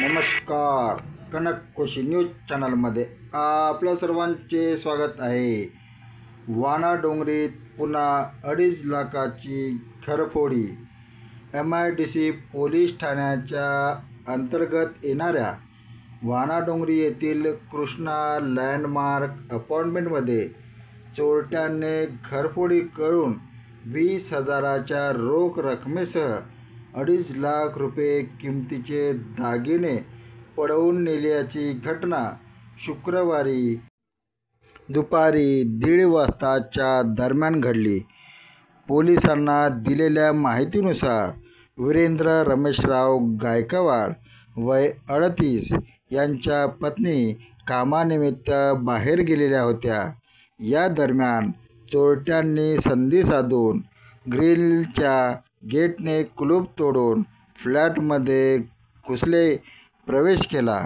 नमस्कार. कनक कोशी न्यूज चॅनलमध्ये आपल्या सर्वांचे स्वागत आहे. वाना डोंगरीत पुन्हा 2.5 लाखाची घरफोडी. MIDC पोलीस ठाण्याच्या अंतर्गत येणाऱ्या वाना डोंगरी येथील कृष्णा लँडमार्क अपार्टमेंटमध्ये चोरट्यांनी घरफोडी करून 20,000च्या रोख रकमेसह 2.5 लाख रुपये किमतीचे दागिने पळवून नेल्याची घटना शुक्रवारी दुपारी 1:30 वाजताच्या दरम्यान घडली. पोलिसांना दिलेल्या माहितीनुसार वीरेंद्र रमेशराव गायकवाड वय 38 यांच्या पत्नी कामानिमित्त बाहेर गेलेल्या होत्या. या दरम्यान चोरट्यांनी संधी साधून ग्रिलच्या गेटने कुलूप तोडून फ्लॅटमध्ये प्रवेश केला.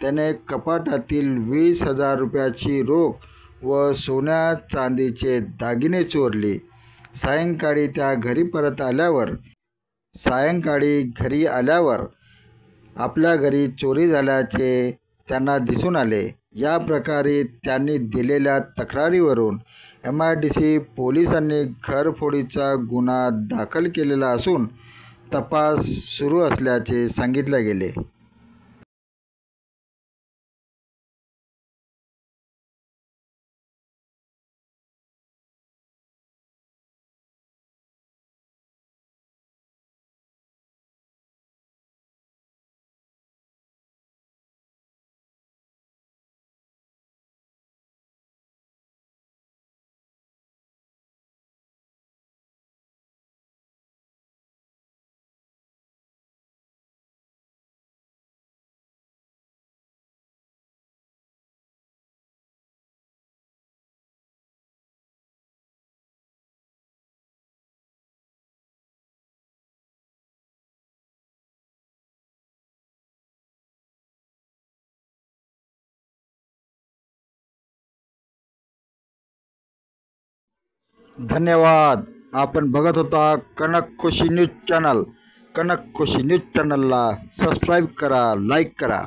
त्याने कपाटातील 20,000 रुपयाची रोख व सोन्या चांदीचे दागिने चोरले. सायंकाळी घरी आल्यावर आपल्या घरी चोरी झाल्याचे त्यांना दिसून आले. या प्रकारे त्यांनी दिलेल्या तक्रारीवरून MIDC पोलिसांनी घरफोडीचा गुन्हा दाखल केलेला असून तपास सुरू असल्याचे सांगितले गेले. धन्यवाद. आपण बघत होता कनक कोशी न्यूज चॅनल. कनक कोशी न्यूज चॅनलला सबस्क्राईब करा, लाईक करा.